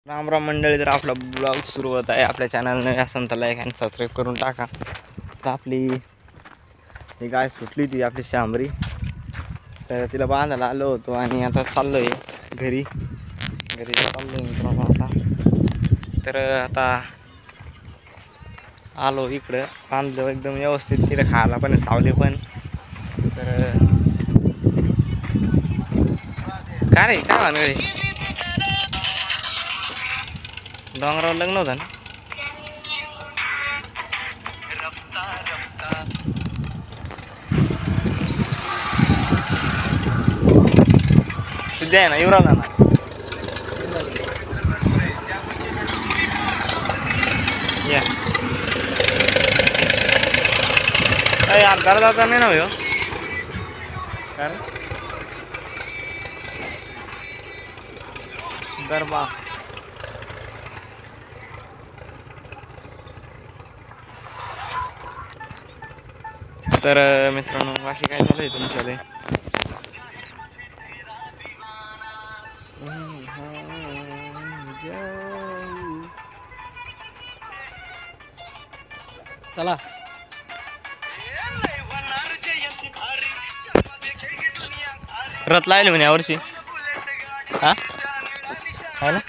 राम राम मंडळी, तर आपला ब्लॉग सुरू होत आहे. आपल्या चॅनलने असेल तर लाईक आणि सबस्क्राईब करून टाका. तर आपली ही गाय सुटली ती आपली शांबरी, तर तिला बांधायला आलो होतो आणि आता चाललो आहे घरी चाललो आहे मित्रांनो. तर आता आलो इकडं, बांधलं एकदम व्यवस्थित. तिला खायला पण सावली पण. तर काय रे, काय वानगळे डोंगरावर लग्न होतं ना. सिद्ध्या आहे ना, युवराला ना. या यार दर जाता नाही ना हो काय गरबा. तर मित्रांनो, बाकी काय चालू आहे तुमच्याकडे? चला रथ लावले म्हणे यावर्षी. हा है ना.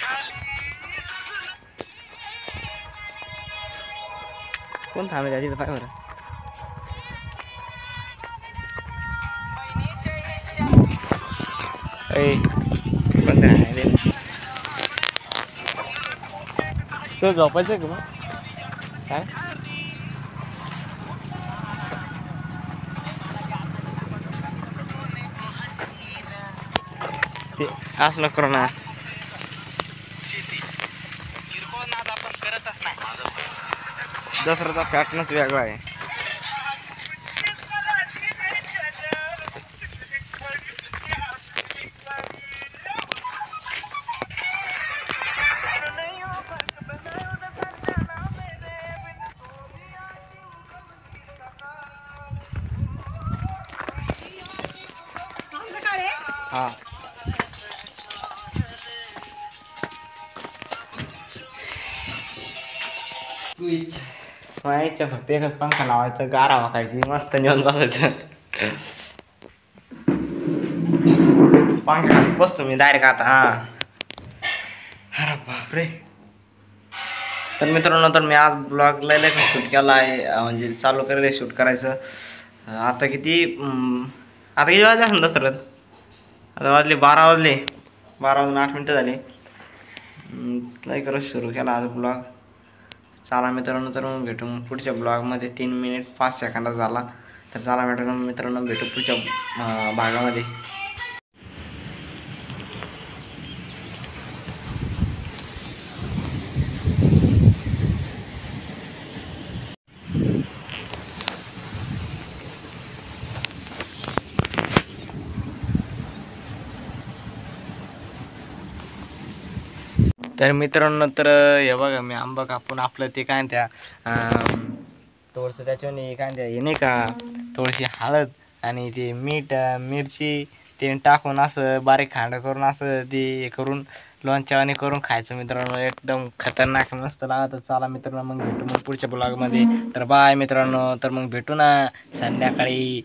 कोण थांबे त्याची पाय बरं. बंद आहे तो झोपायचं का मग काय. ते असं नको ना. दसऱ्याचा पॅटर्नच वेगळा आहे. हा व्हायचं फक्त एकच पंखा लावायचं, गारा वाकायची, मस्त नेऊन बसायचं. पंखा बसतो मी डायरेक्ट आता. हा अरे बापरे. तर मित्रांनो, तर मी आज ब्लॉग लय शूट केला आहे, म्हणजे चालू करायचं शूट करायचं. आता किती वाजले असेल दसऱ्यात. आता वाजले 12 वाजले. 12 वाजून 8 मिनटं झाली. लय करत सुरू केला आज ब्लॉग. चला मित्रांनो, तर मग भेटू पुढच्या ब्लॉगमध्ये. 3 मिनिट 5 सेकंदात झाला. तर चला मित्रांनो, भेटू पुढच्या भागामध्ये. तर मित्रांनो, तर हे बघा, मी आंबा कापून आपलं ते काय त्या थोडंसं त्याच्याने काय त्या हे नाही का, थोडीशी हळद आणि ते मीठ मिरची ते टाकून असं बारीक खांड करून असं ते करून लोणच्यावानी करून खायचं मित्रांनो. एकदम खतरनाक मस्त लागतं. चला मित्रांनो, मग भेटू मग पुढच्या ब्लॉगमध्ये. तर बाय मित्रांनो, तर मग भेटू ना संध्याकाळी.